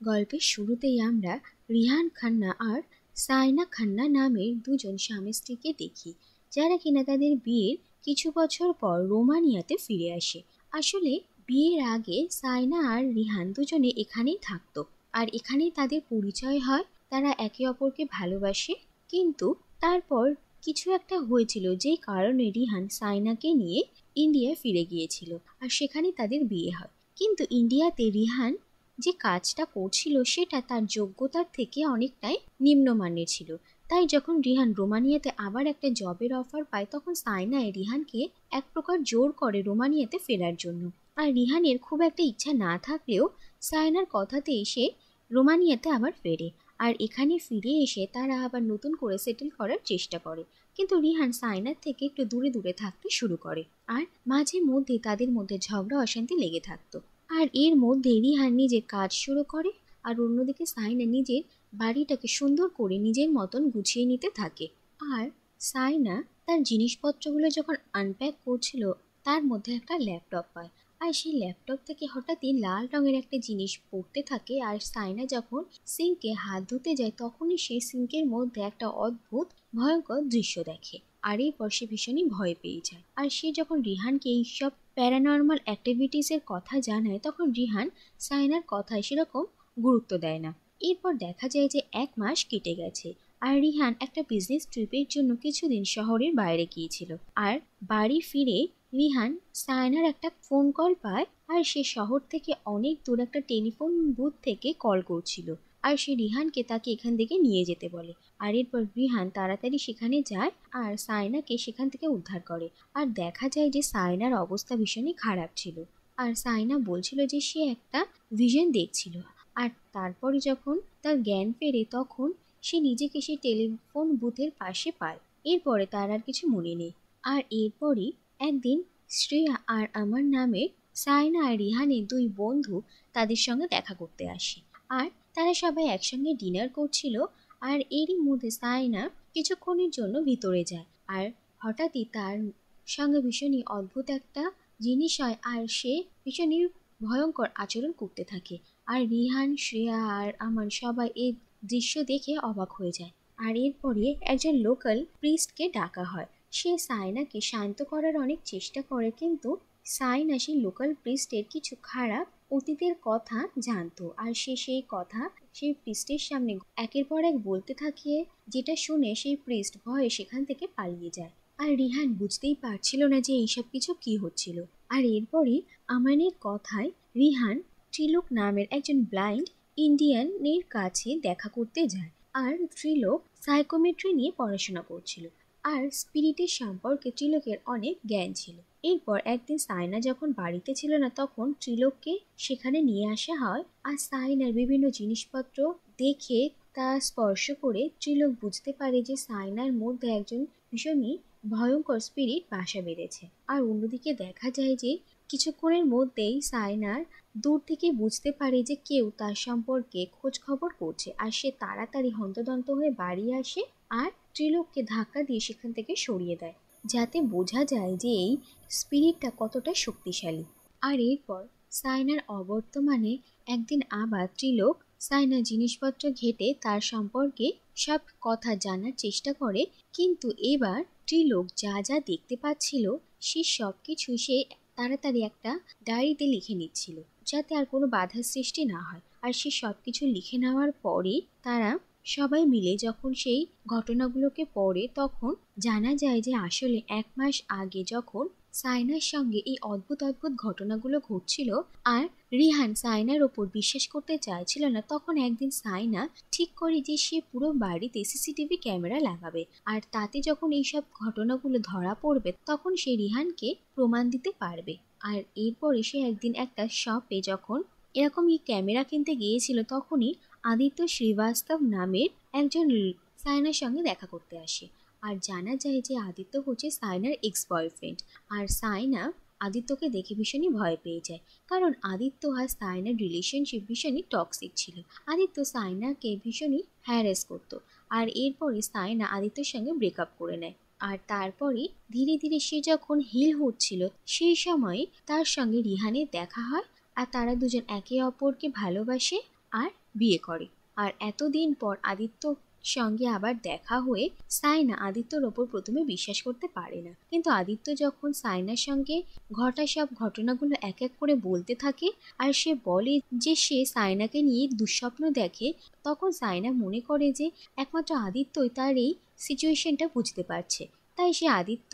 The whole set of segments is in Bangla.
গল্পের শুরুতেই আমরা রিহান খান্না আর সায়না খান্না নামের দুজন স্বামী স্ত্রীকে দেখি, যারা কিনা তাদের বিয়ের কিছু বছর পর রোমানিয়াতে ফিরে আসে। আসলে বিয়ের আগে সায়না আর রিহান দুজনে এখানেই থাকতো, আর এখানেই তাদের পরিচয় হয়। তারা একে অপরকে ভালোবাসে, কিন্তু তারপর কিছু একটা হয়েছিল যে কারণে রিহান সায়নাকে নিয়ে ইন্ডিয়া ফিরে গিয়েছিল, আর সেখানে তাদের বিয়ে হয়। কিন্তু ইন্ডিয়াতে রিহান যে কাজটা করছিল সেটা তার যোগ্যতার থেকে অনেকটাই নিম্নমানের ছিল। তাই যখন রিহান রোমানিয়াতে আবার একটা জবের অফার পায়, তখন সায়না রিহানকে এক প্রকার জোর করে রোমানিয়াতে ফেরার জন্য। আর রিহানের খুব একটা ইচ্ছা না থাকলেও সায়নার কথাতে এসে রোমানিয়াতে আবার ফেরে। আর এখানে ফিরে এসে তারা আবার নতুন করে সেটেল করার চেষ্টা করে। কিন্তু রিহান সায়নার থেকে একটু দূরে দূরে থাকতে শুরু করে, আর মাঝে মধ্যে তাদের মধ্যে ঝগড়া অশান্তি লেগে থাকতো। আর এর মধ্যে রিহান নিজের কাজ শুরু করে, আর অন্যদিকে সাইনা নিজের বাড়িটাকে সুন্দর করে নিজের মতন গুছিয়ে নিতে থাকে। আর সাইনা তার জিনিসপত্রগুলো যখন আনপ্যাক করছিল, তার মধ্যে একটা ল্যাপটপ পায়। আর সেই ল্যাপটপ থেকে হঠাৎই লাল রঙের একটা জিনিস পড়তে থাকে। আর সাইনা যখন সিঙ্কে হাত ধুতে যায়, তখনই সেই সিঙ্কের মধ্যে একটা অদ্ভুত ভয়ঙ্কর দৃশ্য দেখে। আর এরপর সে ভীষণই ভয় পেয়ে যায়। আর সে যখন রিহানকে এইসব প্যারানর্মাল অ্যাক্টিভিটিসের কথা জানায়, তখন রিহান সায়নার কথায় সেরকম গুরুত্ব দেয় না। এরপর দেখা যায় যে 1 মাস কেটে গেছে, আর রিহান একটা বিজনেস ট্রিপের জন্য কিছুদিন শহরের বাইরে গিয়েছিল। আর বাড়ি ফিরে রিহান সায়নার একটা ফোন কল পায়, আর সে শহর থেকে অনেক দূর একটা টেলিফোন বুথ থেকে কল করছিল। আর সে রিহানকে তাকে এখান থেকে নিয়ে যেতে বলে। আর এরপর রিহান তাড়াতাড়ি সেখানে যায় আর সায়নাকে সেখান থেকে উদ্ধার করে। আর দেখা যায় যে সায়নার অবস্থা ভীষণই খারাপ ছিল। আর সায়না বলছিল যে সে একটা ভিশন দেখছিল। আর তারপরে যখন তার জ্ঞান ফেরে, তখন সে নিজেকে সেই টেলিফোন বুথের পাশে পায়। এরপরে তার আর কিছু মনে নেই। আর এরপরই একদিন শ্রেয়া আর আমার নামে সায়না আর রিহানের দুই বন্ধু তাদের সঙ্গে দেখা করতে আসে। আর তারা সবাই একসঙ্গে ডিনার করছিল। আর এরই মধ্যে সায়না কিছুক্ষণের জন্য ভিতরে যায়, আর হঠাৎই তার সঙ্গে ভীষণই অদ্ভুত একটা জিনিস হয়, আর সে ভীষণই ভয়ঙ্কর আচরণ করতে থাকে। আর রিহান, শ্রেয়া আর আমার সবাই এই দৃশ্য দেখে অবাক হয়ে যায়। আর এরপরে একজন লোকাল প্রিস্টকে ডাকা হয়। সে সায়নাকে শান্ত করার অনেক চেষ্টা করে, কিন্তু সায়না সেই লোকাল প্রিস্টের কিছু খারাপ অতীতের কথা জানতো। আর সে সেই কথা সেই প্রিস্টের সামনে একের পর এক বলতে থাকে, যেটা শুনে সেই প্রিস্ট ভয়ে সেখান থেকে পালিয়ে যায়। আর রিহান বুঝতেই পারছিল না যে এইসব কিছু কি হচ্ছিল। আর এরপরে আমানের কথায় রিহান ত্রিলোক নামের একজন ব্লাইন্ড ইন্ডিয়ানের কাছে দেখা করতে যায়। আর ত্রিলোক সাইকোমেট্রি নিয়ে পড়াশোনা করছিল, আর স্পিরিটের সম্পর্কে ত্রিলোকের অনেক জ্ঞান ছিল। এরপর একদিন সায়না যখন বাড়িতে ছিল না, তখন ত্রিলোককে সেখানে নিয়ে আসা হয়। আর সায়নার বিভিন্ন জিনিসপত্র দেখে তা স্পর্শ করে ত্রিলোক বুঝতে পারে যে সায়নার মধ্যে একজন ভীষণই ভয়ঙ্কর স্পিরিট বাসা বেঁধেছে। আর অন্যদিকে দেখা যায় যে কিছুক্ষণের মধ্যেই সায়নার দূর থেকে বুঝতে পারে যে কেউ তার সম্পর্কে খোঁজ খবর করছে। আর সে তাড়াতাড়ি হন্তদন্ত হয়ে বাড়ি আসে, আর ত্রিলোককে ধাক্কা দিয়ে সেখান থেকে সরিয়ে দেয়, যাতে বোঝা যায় যে এই স্পিরিটটা কতটা শক্তিশালী। আর এরপর সায়নার অবর্তমানে একদিন আবার ত্রিলোক সায়নার জিনিসপত্র ঘেঁটে তার সম্পর্কে সব কথা জানার চেষ্টা করে। কিন্তু এবার ত্রিলোক যা যা দেখতে পাচ্ছিল সে সব কিছু সে তাড়াতাড়ি একটা ডায়েরিতে লিখে নিচ্ছিল, যাতে আর কোনো বাধার সৃষ্টি না হয়। আর সে সব কিছু লিখে নেওয়ার পরে তারা সবাই মিলে যখন সেই ঘটনাগুলোকে পড়ে, তখন জানা যায় যে আসলে 1 মাস আগে যখন সায়নার সঙ্গে এই অদ্ভুত অদ্ভুত ঘটনাগুলো ঘটছিল, আর রিহান সায়নার ওপর বিশ্বাস করতে চাইছিল না, তখন একদিন সায়না ঠিক করে যে সে পুরো বাড়িতে সিসিটিভি ক্যামেরা লাগাবে। আর তাতে যখন এইসব ঘটনাগুলো ধরা পড়বে, তখন সে রিহানকে প্রমাণ দিতে পারবে। আর এরপরে সে একদিন একটা শপে যখন এরকমই ক্যামেরা কিনতে গিয়েছিল, তখনই আদিত্য শ্রীবাস্তব নামের একজন সায়নার সঙ্গে দেখা করতে আসে। আর জানা যায় যে আদিত্য হচ্ছে সায়নার এক্স বয়ফ্রেন্ড। আর সায়না আদিত্যকে দেখে ভীষণই ভয় পেয়ে যায়, কারণ আদিত্য আর সায়নার রিলেশনশিপ ভীষণই টক্সিক ছিল। আদিত্য সায়নাকে ভীষণই হ্যারাস করতো। আর এরপরে সায়না আদিত্যর সঙ্গে ব্রেকআপ করে নেয়। আর তারপরে ধীরে ধীরে সে যখন হিল হচ্ছিল, সেই সময়ে তার সঙ্গে রিহানের দেখা হয়। আর তারা দুজন একে অপরকে ভালোবাসে। আর বিয়ে করে। আর এতদিন পর আদিত্যর সঙ্গে আবার দেখা হয়ে সাইনা আদিত্যর ওপর প্রথমে বিশ্বাস করতে পারে না, কিন্তু আদিত্য যখন সাইনার সঙ্গে ঘটা সব ঘটনাগুলো এক এক করে বলতে থাকে আর সে বলে যে সে সাইনাকে নিয়ে দুঃস্বপ্ন দেখে, তখন সাইনা মনে করে যে একমাত্র আদিত্যই তার এই সিচুয়েশনটা বুঝতে পারছে। তাই সে আদিত্য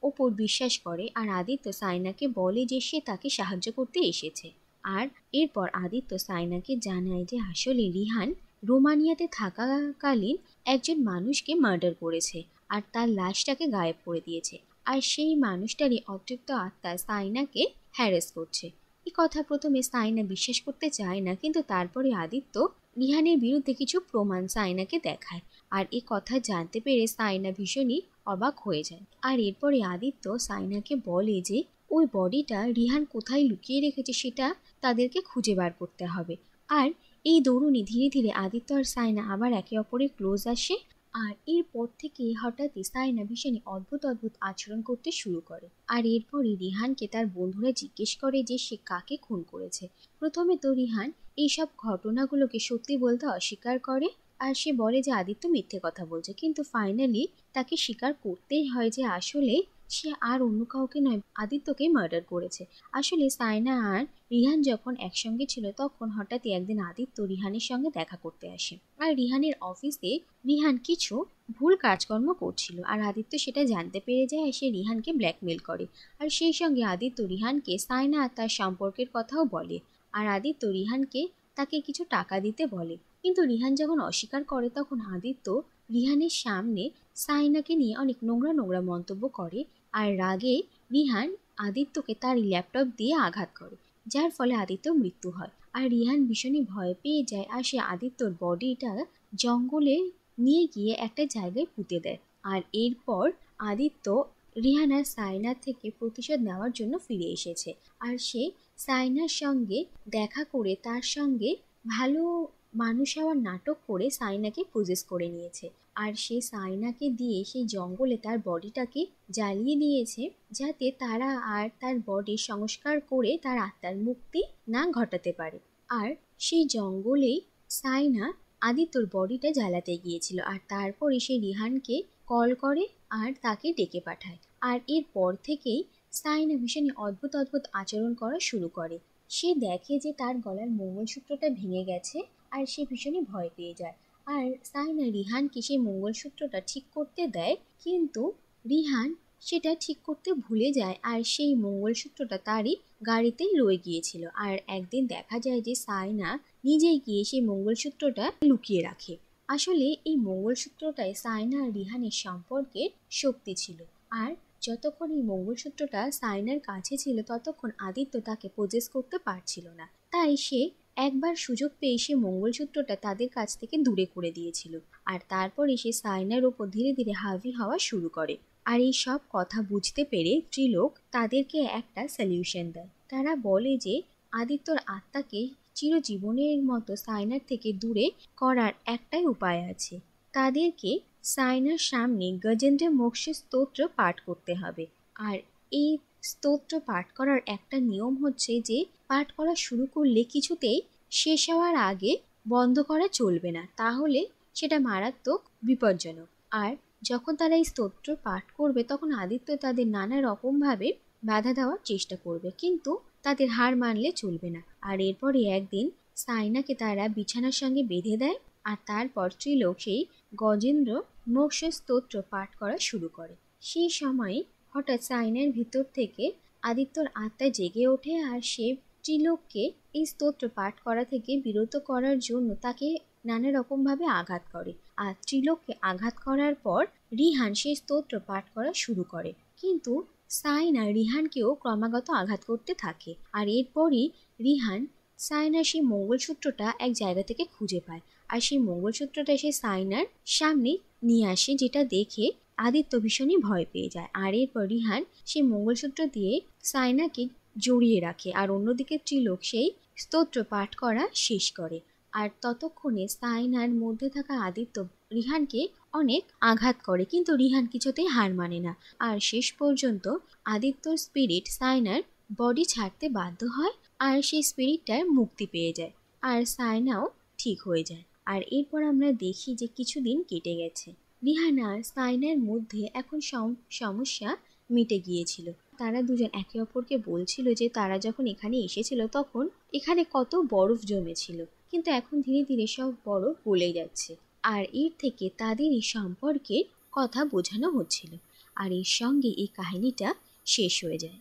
ওপর বিশ্বাস করে আর আদিত্য সাইনাকে বলে যে সে তাকে সাহায্য করতে এসেছে। আর এরপর আদিত্য সাইনাকে জানায় যে আসলে রিহান রোমানিয়াতে থাকাকালীন একজন মানুষকে মার্ডার করেছে আর তার লাশটাকে গায়েব করে দিয়েছে, আর সেই মানুষটারই অতৃপ্ত আত্মা সাইনাকে হ্যারাস করছে। এই কথা প্রথমে সাইনা বিশ্বাস করতে চায় না, কিন্তু তারপরে আদিত্য রিহানের বিরুদ্ধে কিছু প্রমাণ সাইনাকে দেখায়, আর এ কথা জানতে পেরে সাইনা ভীষণই অবাক হয়ে যায়। আর এরপরে আদিত্য সাইনাকে বলে যে ওই বডিটা রিহান কোথায় লুকিয়ে রেখেছে সেটা তাদেরকে খুঁজে বার করতে হবে। আর এই দৌড়ুনি ধীরে ধীরে আদিত্য আর সাইনা আবার একে অপরের ক্লোজ আসে। আর এরপর থেকে হঠাৎই সাইনা ভীষণই অদ্ভুত অদ্ভুত আচরণ করতে শুরু করে। আর এরপরে রিহানকে তার বন্ধুরা জিজ্ঞেস করে যে সে কাকে খুন করেছে। প্রথমে তো রিহান এইসব ঘটনাগুলোকে সত্যি বলতে অস্বীকার করে আর সে বলে যে আদিত্য মিথ্যে কথা বলছে, কিন্তু ফাইনালি তাকে স্বীকার করতেই হয় যে আসলে সে আর অন্য কাউকে নয়, আদিত্যকে মার্ডার করেছে। আসলে সাইনা আর রিহান যখন একসঙ্গে ছিল তখন হঠাৎই একদিন আদিত্য রিহানের সঙ্গে দেখা করতে আসে। আর রিহানের অফিসে রিহান কিছু ভুল কাজকর্ম করছিল আর আদিত্য সেটা জানতে পেরে যায়, সে রিহানকে ব্ল্যাকমেল করে। আর সেই সঙ্গে আদিত্য রিহানকে সাইনা আর তার সম্পর্কের কথাও বলে, আর আদিত্য রিহানকে তাকে কিছু টাকা দিতে বলে। কিন্তু রিহান যখন অস্বীকার করে তখন আদিত্য রিহানের সামনে সাইনাকে নিয়ে অনেক নোংরা নোংরা মন্তব্য করে, আর রাগে রিহান আদিত্যকে তার ল্যাপটপ দিয়ে আঘাত করে, যার ফলে আদিত্যর মৃত্যু হয়। আর রিহান ভীষণই ভয় পেয়ে যায় আর সে আদিত্যর বডিটা জঙ্গলে নিয়ে গিয়ে একটা জায়গায় পুঁতে দেয়। আর এরপর আদিত্য রিহান আর সাইনার থেকে প্রতিশোধ নেওয়ার জন্য ফিরে এসেছে, আর সে সাইনার সঙ্গে দেখা করে তার সঙ্গে ভালো মানুষ হওয়ার নাটক করে সাইনাকে পজেস করে নিয়েছে। আর সে সাইনাকে দিয়ে সেই জঙ্গলে তার বডিটাকে জ্বালিয়ে দিয়েছে, যাতে তারা আর তার বডি সংস্কার করে তার আত্মার মুক্তি না ঘটাতে পারে। আর সেই জঙ্গলেই সাইনা আদিত্যর বডিটা জ্বালাতে গিয়েছিল, আর তারপরে সে রিহানকে কল করে আর তাকে ডেকে পাঠায়। আর এরপর থেকেই সাইনা ভীষণই অদ্ভুত অদ্ভুত আচরণ করা শুরু করে। সে দেখে যে তার গলার মঙ্গলসূত্রটা ভেঙে গেছে আর সে ভীষণই ভয় পেয়ে যায়। আর সাইনা রিহানকে সেই মঙ্গলসূত্রটা ঠিক করতে দেয়, কিন্তু রিহান সেটা ঠিক করতে ভুলে যায় আর সেই মঙ্গলসূত্রটা তারই গাড়িতেই রয়ে গিয়েছিল। আর একদিন দেখা যায় যে সাইনা নিজেই গিয়ে সেই মঙ্গলসূত্রটা লুকিয়ে রাখে। আসলে এই মঙ্গলসূত্রটাই সাইনা আর রিহানের সম্পর্কের শক্তি ছিল। আর যতক্ষণ এই মঙ্গলসূত্রটা সাইনার কাছে ছিল ততক্ষণ আদিত্য তাকে পজেস করতে পারছিল না, তাই সে একবার সুযোগ পেয়ে সে মঙ্গলসূত্রটা তাদের কাছ থেকে দূরে করে দিয়েছিল। আর তারপরে সে সাইনার ওপর ধীরে ধীরে হাবি হওয়া শুরু করে। আর এই সব কথা বুঝতে পেরে ত্রিলোক তাদেরকে একটা সলিউশন দেয়। তারা বলে যে আদিত্যর আত্মাকে চিরজীবনের মতো সাইনার থেকে দূরে করার একটাই উপায় আছে, তাদেরকে সাইনার সামনে গজেন্দ্র মোক্ষ স্তোত্র পাঠ করতে হবে। আর এই স্তোত্র পাঠ করার একটা নিয়ম হচ্ছে যে পাঠ করা শুরু করলে কিছুতেই শেষ হওয়ার আগে বন্ধ করা চলবে না, তাহলে সেটা মারাত্মক বিপজ্জনক। আর যখন তারা এই স্তোত্র পাঠ করবে তখন আদিত্য তাদের নানা রকমভাবে বাধা দেওয়ার চেষ্টা করবে, কিন্তু তাদের হার মানলে চলবে না। আর এরপরে একদিন সাইনাকে তারা বিছানার সঙ্গে বেঁধে দেয়, আর তারপর ত্রিলোক সেই গজেন্দ্র মোক্ষ স্তোত্র পাঠ করা শুরু করে। সেই সময় হঠাৎ সাইনার ভিতর থেকে আদিত্যর আত্মা জেগে ওঠে আর সে ত্রিলোককে এই স্তোত্র পাঠ করা থেকে বিরত করার জন্য তাকে নানা রকমভাবে আঘাত করে। আর ত্রিলোককে আঘাত করার পর রিহান সেই স্তোত্র পাঠ করা শুরু করে, কিন্তু সাইনা রিহানকেও ক্রমাগত আঘাত করতে থাকে। আর এরপরই রিহান সাইনার সেই মঙ্গলসূত্রটা এক জায়গা থেকে খুঁজে পায়, আর সেই মঙ্গলসূত্রটা সে সাইনার সামনে নিয়ে আসে, যেটা দেখে আদিত্য ভীষণই ভয় পেয়ে যায়। আর এরপর রিহান সেই মঙ্গলসূত্র দিয়ে সাইনাকে জড়িয়ে রাখে, আর অন্যদিকে ত্রিলোক সেই স্তোত্র পাঠ করা শেষ করে। আর ততক্ষণে সাইনার মধ্যে থাকা আদিত্য রিহানকে অনেক আঘাত করে, কিন্তু রিহান কিছুতেই হার মানে না। আর শেষ পর্যন্ত আদিত্যর স্পিরিট সাইনার বডি ছাড়তে বাধ্য হয় আর সেই স্পিরিটটার মুক্তি পেয়ে যায়। আর সায়নাও ঠিক হয়ে যায়। আর এরপর আমরা দেখি যে কিছুদিন কেটে গেছে। রিহান আর সায়নার মধ্যে এখন সমস্যা মিটে গিয়েছিল। তারা দুজন একে অপরকে বলছিল যে তারা যখন এখানে এসেছিল তখন এখানে কত বরফ জমেছিল, কিন্তু এখন ধীরে ধীরে সব বরফ গলে যাচ্ছে। আর এর থেকে তাদের এই সম্পর্কের কথা বোঝানো হচ্ছিল। আর এর সঙ্গে এই কাহিনীটা শেষ হয়ে যায়।